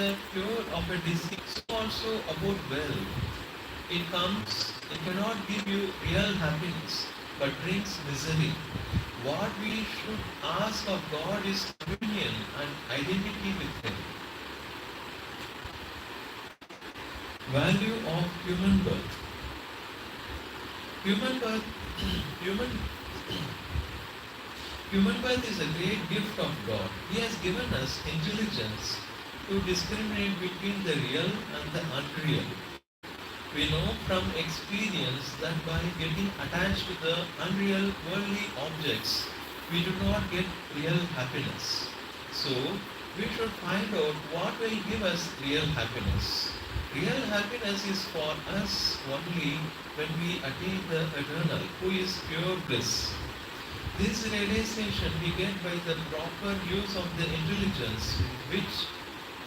the cure of a disease, so also about wealth. It cannot give you real happiness, but brings misery. What we should ask of God is communion and identity with Him. Value of human birth. Human birth, human, human birth is a great gift of God. He has given us intelligence to discriminate between the real and the unreal. We know from experience that by getting attached to the unreal worldly objects, we do not get real happiness. So, we should find out what will give us real happiness. Real happiness is for us only when we attain the eternal, who is pure bliss. This realization we get by the proper use of the intelligence with which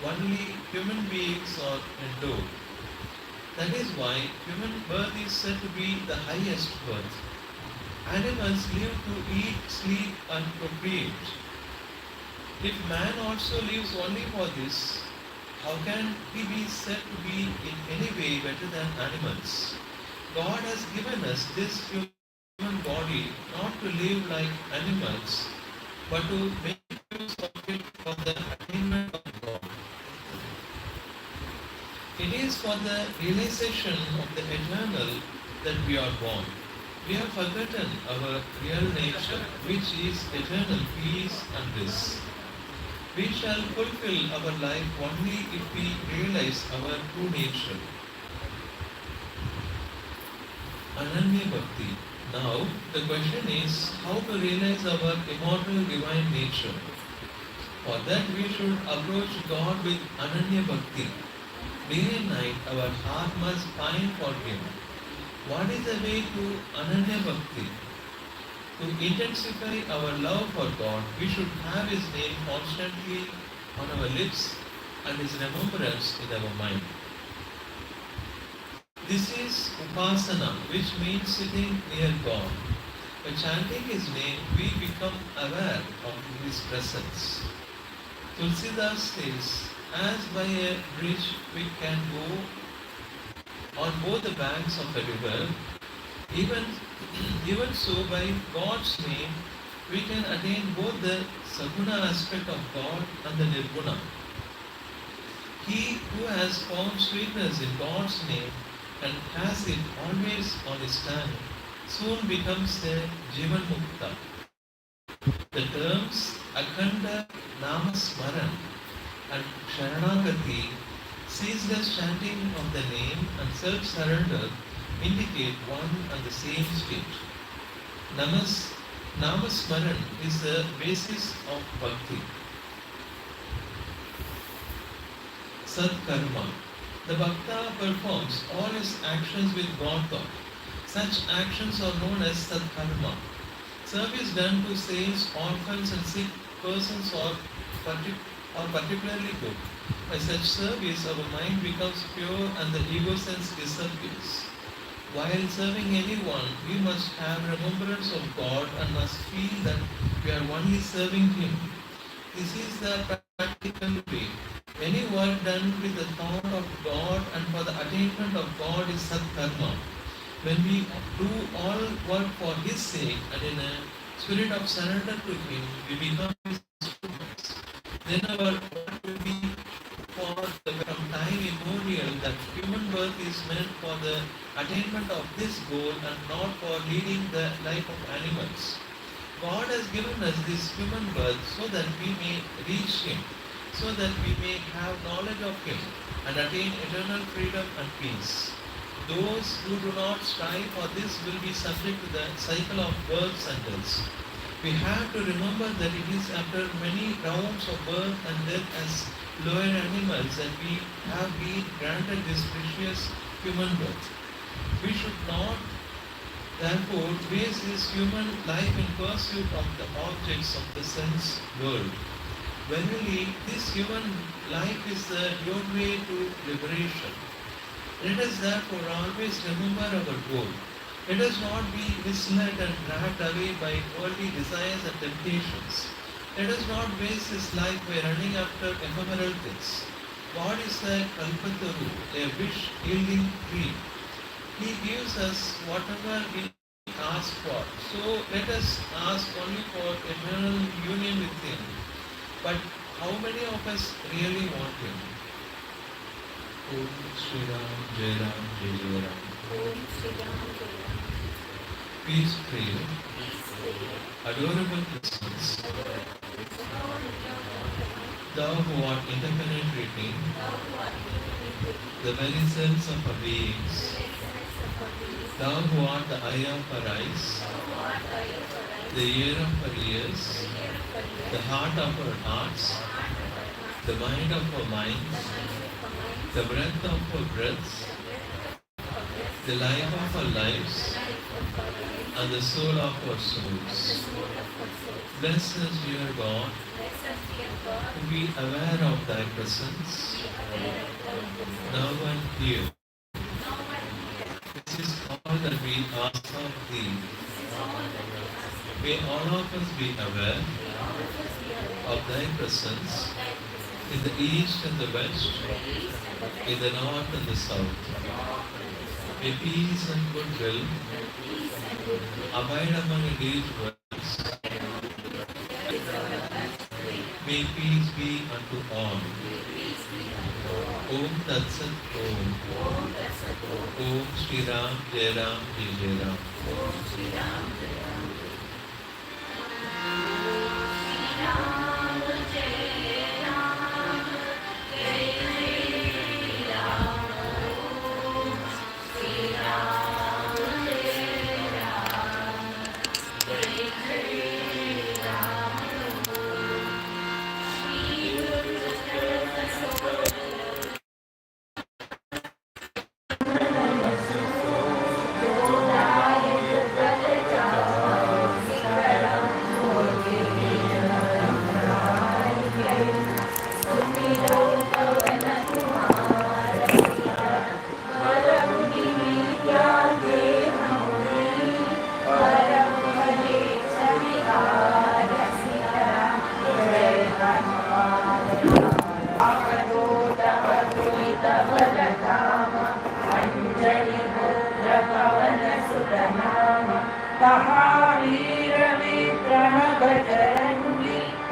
only human beings are endowed. That is why human birth is said to be the highest birth. Animals live to eat, sleep and procreate. If man also lives only for this, how can he be said to be in any way better than animals? God has given us this human body not to live like animals, but to make use of it for the attainment of God. It is for the realization of the eternal that we are born. We have forgotten our real nature, which is eternal peace and bliss. We shall fulfill our life only if we realize our true nature. Ananya Bhakti. Now, the question is how to realize our immortal divine nature. For that we should approach God with Ananya Bhakti. Day and night our heart must pine for Him. What is the way to Ananya Bhakti? To intensify our love for God, we should have His name constantly on our lips and His remembrance in our mind. This is Upasana, which means sitting near God. By chanting His name, we become aware of His presence. Tulsidas says, as by a bridge we can go on both the banks of a river, even so by God's name we can attain both the Saguna aspect of God and the Nirguna. He who has found sweetness in God's name and has it always on his tongue soon becomes the Jivan Mukta. The terms Akhanda Namasmaran and Sharanagati, ceaseless chanting of the name and self-surrender indicate one and the same state. Namasmaran is the basis of bhakti. Sadkarma. The Bhakta performs all his actions with God thought. Such actions are known as Sadkarma. Service done to saints, orphans and sick persons are particularly good. By such service, our mind becomes pure and the ego sense disappears. While serving anyone, we must have remembrance of God and must feel that we are only serving Him. This is the practical way. Any work done with the thought of God and for the attainment of God is Sadkarma. When we do all work for His sake and in a spirit of surrender to Him, we become His instruments. Then our work will be from time immemorial that human birth is meant for the attainment of this goal and not for leading the life of animals. God has given us this human birth so that we may reach Him, so that we may have knowledge of Him and attain eternal freedom and peace. Those who do not strive for this will be subject to the cycle of births and deaths. We have to remember that it is after many rounds of birth and death as lower animals that we have been granted this precious human birth. We should not therefore waste this human life in pursuit of the objects of the sense world. Verily, this human life is the roadway to liberation. Let us therefore always remember our goal. Let us not be misled and dragged away by worldly desires and temptations. Let us not waste this life by running after ephemeral things. God is a kalpataru, a wish-yielding tree. He gives us whatever we ask for. So let us ask only for eternal union with Him. But how many of us really want Him? Om Shri Ram, Jai Ram, Jai Jai Ram. Om Shri Ram, Jai Ram. Peace to you. Adorable Christmas. Thou who art interpenetrating the very sense of our beings. Thou who art the eye of our eyes, the ear of our ears, the heart of our hearts, the mind of our minds, the breath of our breaths, the life of our lives, and the soul of our souls. Bless us, dear God, to be aware of Thy presence, now and here. This is all that we ask of Thee. May all of us be aware of Thy presence in the east and the west, in the north and the south. May peace and goodwill abide among individuals. May peace be unto all. Om Tat Sat Om. Om Shri Ram Jai Ram Jai Jai Ram. Om Shri Ram Jai Ram.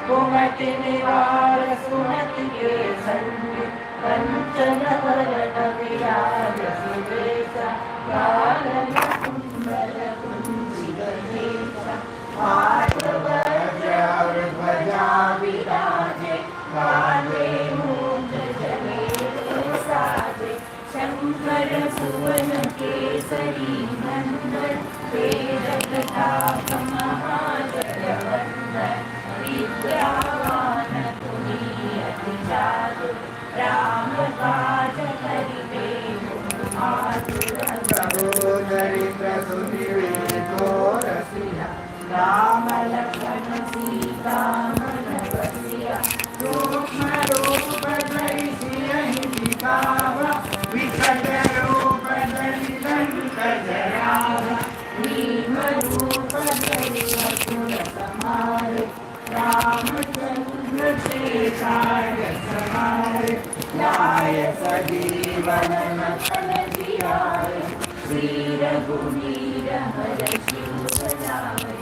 कुमति निवार सुमति के संग कंचन वरण विराज सुवेश कानन कुंडल कुंचित केश हाथ वज्र और ध्वजा विराजे काले मूंज जनेऊ साजे शंकर सुवन केसरी नंदन वेद प्रताप महाजगवंदन विद्यावान पुनीयति चातु राम काज करिबे आतुर दरिद्र सुनिवेदो रसिया राम लक्ष्मण सीता मन बसिया सूक्ष्म रूप धरि सियहि दिखावा विकट रूप धरि लंक जरावा भीम रूप धरि असुर संहारे रामचंद्र से कार्य समारे न्याय सजीवन नतन जियाए श्री रघुवीर हर शिव बजाए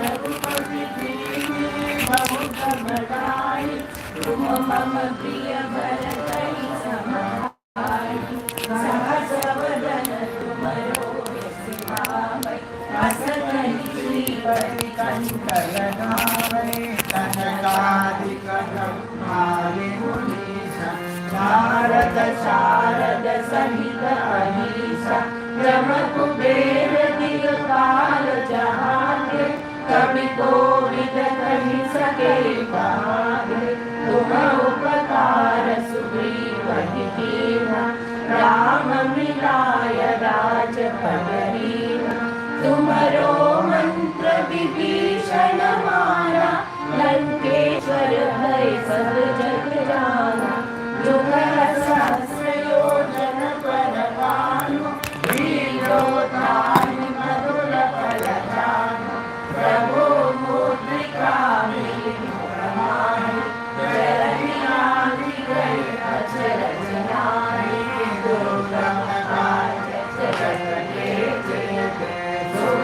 रघुपति प्रेमी बहुत बड़ाई तुम मम प्रिय भरतहि समाई सहस वदन तुमरो यश गावै अस कहि श्रीपति कंठ लगावै कनकादिक ब्रह्मादि मुनीश नारद शारद सहित अहीश ब्रह्म कुबेर दिगपाल जहांगे कवि कोविद कहि सके कहांगे तुम उपकार सुग्रीवहि कीन्हा राम मिलाय राजपद दीन्हा तुमरो मंत्र विभीषण माना लंकेश्वर भय सब जग जाना युग सहस्र योजन पर भानु वीरोधानि मधुर फल जानु प्रभु मुद्रिका मेलि प्रमाणि जय विराधि गए अचरज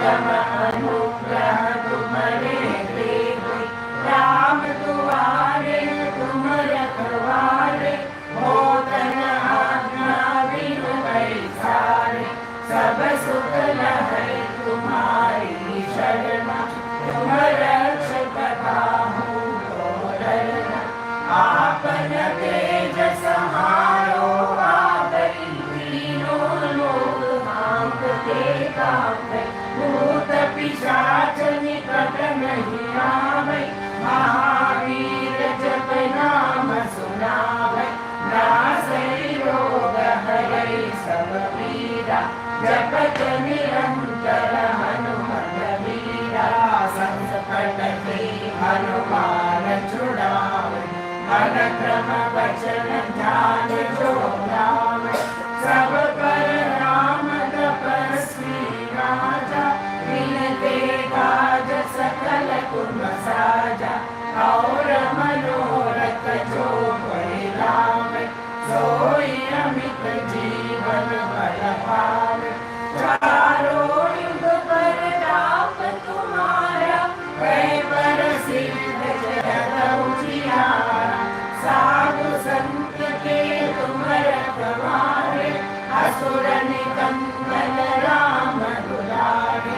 परम अनुग्रह तुम्हारे देवे, राम दुआरे तुम रखवारे, होतन आज्ञा बिनु पैसारे, सब सुख लहै तुम्हारी शरण, तुम रक्षक काहू को डरना, आपन तेज समारो आगई, तीनों लोक कांपते कांपे, भूत पिशाच निकट नहीं आवे, महावीर जप नाम सुनावे, नासै रोग हरै सब पीरा, जपत निरंतर हनुमत वीरा, संकट ते हनुमान छुड़ावे, मन क्रम वचन ध्यान जो लावे, सब पर राम तपस्वी राजा, विनते काज सकल तुम साजा, और मनोरथ जो कोई लावे, सोई अमित जीवन बल पावे, चारों युग परताप तुम्हारा, कई पर सिद्ध जगत उजियारा, साधु संत के तुम रखवारे, असुर निकंदन राम दुलारे,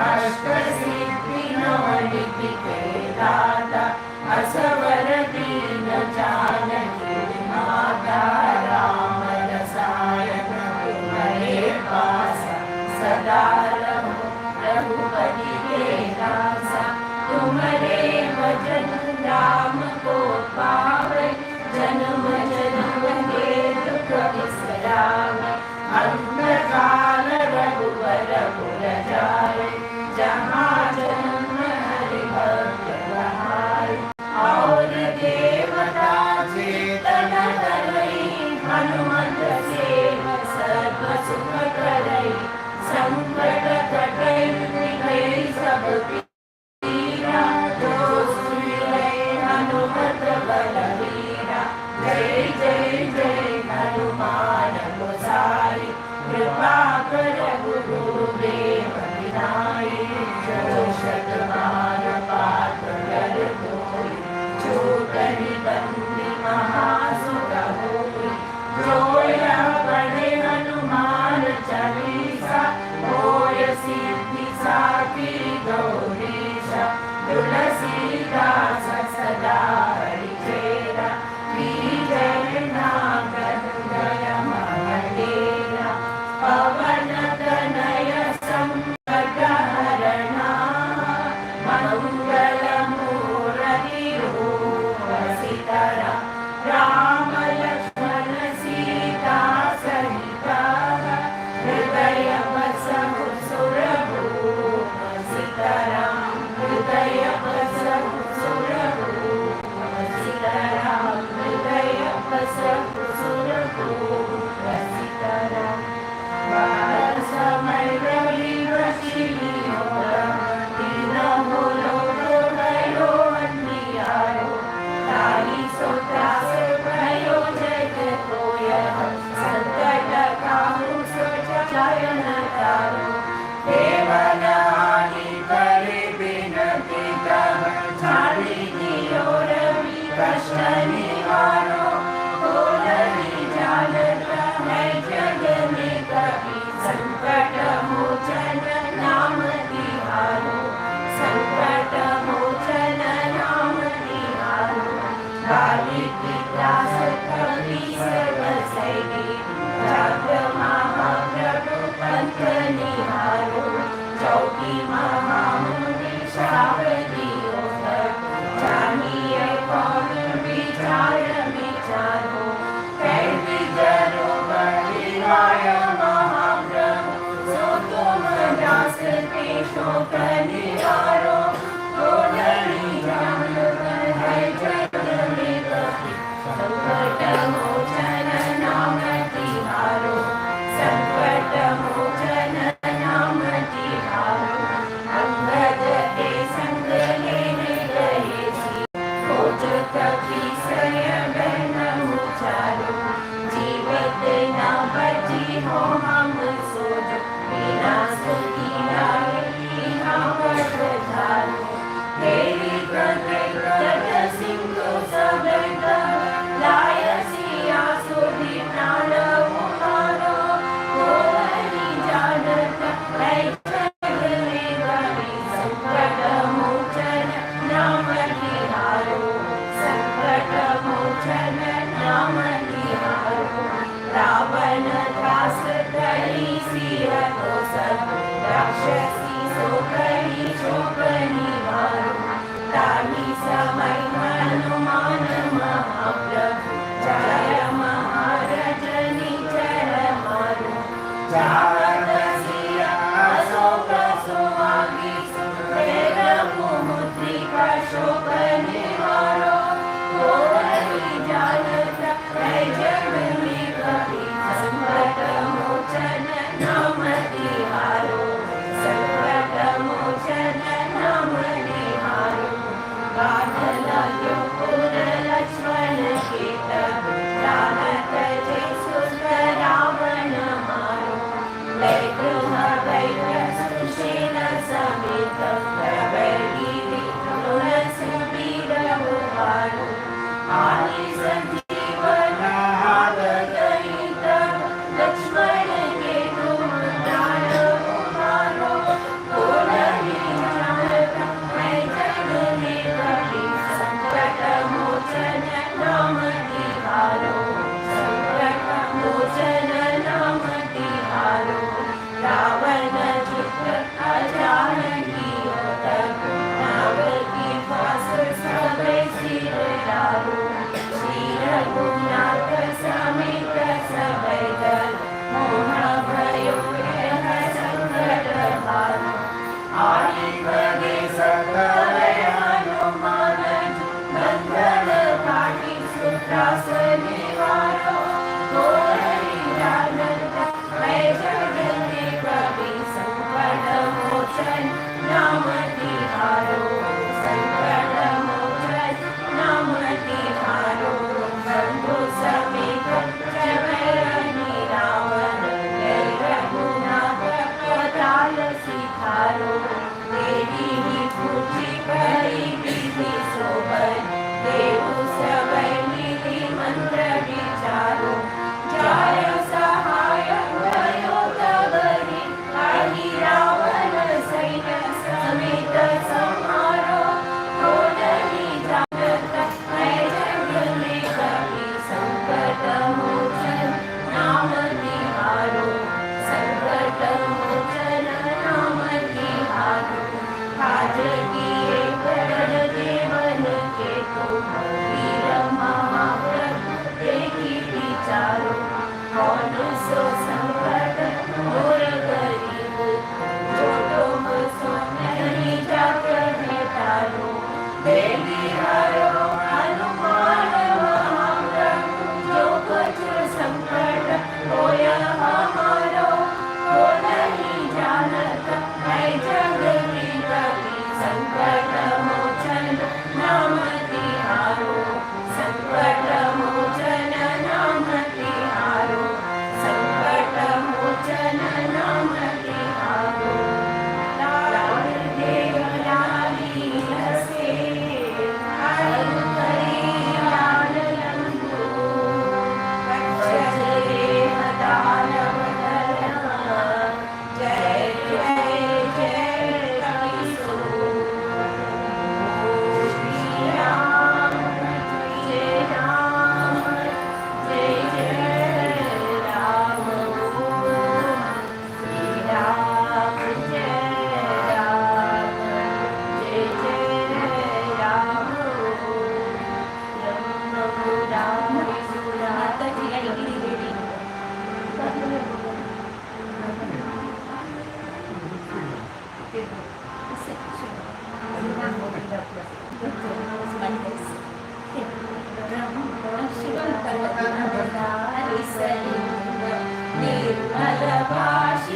अष्ट सिद्धि नव निधि के दाता, असवर दीन जानकी माता, राम रसायन तुम्हारे पास, सदा रहो रघुपति के दासा, तुम्हारे भजन राम को पावे, जन्म जन्म के दुख बिसरावे, अंतकाल रघुवर पुर जाए, जहाँ जन्म हरि भक्त बहारे, और देवता चेतन धरई, हनुमत सेव सर्व सुख करई, संकट कटै मिटै सब पीरा, जो सुमिरै हनुमत बलवीरा, जय जय जय हनुमान गोसाई, कृपा कर गुरुदेव विनाई, जो शत बार पाठ कर कोई, छूट निबंधि महासुख होई, जो यह पढ़े हनुमान चालीसा, होय सिद्धि साखी गौरीशा, तुलसीदास सदा हरि चेरा, जय नाम जय महदेरा, पवन तनय संकट हरणा, मंगल मूर्ति रूप सीतारा, राम लक्ष्मण सीता सहिता, हृदय बसहु सुरभूप सीताराम, हृदय बसहु सुरभूप सीताराम, हृदय बसहु सुरभूप सीताराम, बाल समय रवि रसीली होगा, तीनों लोक भयो अन्नियारो, तारी सोता से भयो जग कोयः, संकट काहू सोचन तारो, देवन आदि करे बिनती कह, छाड़ी दियो रवि कष्ट निवारो, कोलरी जालत है जग में कभी, संकट मोचन नाम तिहारो, संकट मोचन नाम तिहारो, गाली पितास कभी सर्व सैगी, जग महाप्रभु पंथ निहारो, चौकी महामुनि श्राप दियो सब, जानिए कौन विचार विचारो, कैदी जरो बलिराय महाप्रभु, सो तुम दास के शोक निवारो, कोलरी जालत है जग में कभी, संकट मोचन नाम तिहारो, संकट मोचन नाम तिहारो, अंगद के संग लेने गए सी, खोज कभी सय बहन उचारो, जीवत न बची हो हम सोजो, विनाश की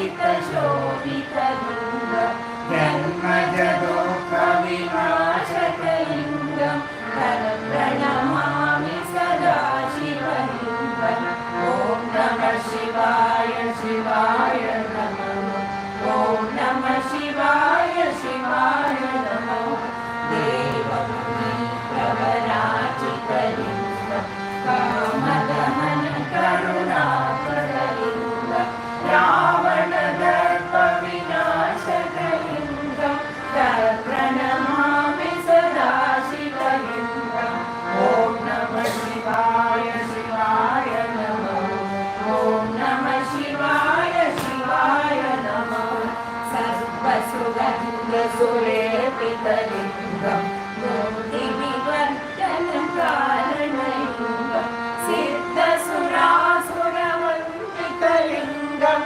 सितशोभितलिङ्गं जन्मजदुःखविनाशकलिङ्गं प्रणमामि सदा शिवलिङ्गम् ॐ नमः शिवाय शिवाय नमः ॐ नमः शिवाय शिवाय नमः देवं प्रवराचितलिङ्गं कामदहन करुणाकरलिङ्गं रावणदर्पविनाशकलिङ्गं प्रणमामि सदा शिवलिङ्गम् ॐ नमः शिवाय शिवाय नमः ॐ नमः शिवाय शिवाय नमः सर्वसुगन्धसुलेपितलिङ्गं मूर्तिविवर्तनकारणलिङ्गं सिद्धसुरासुरवन्दितलिङ्गं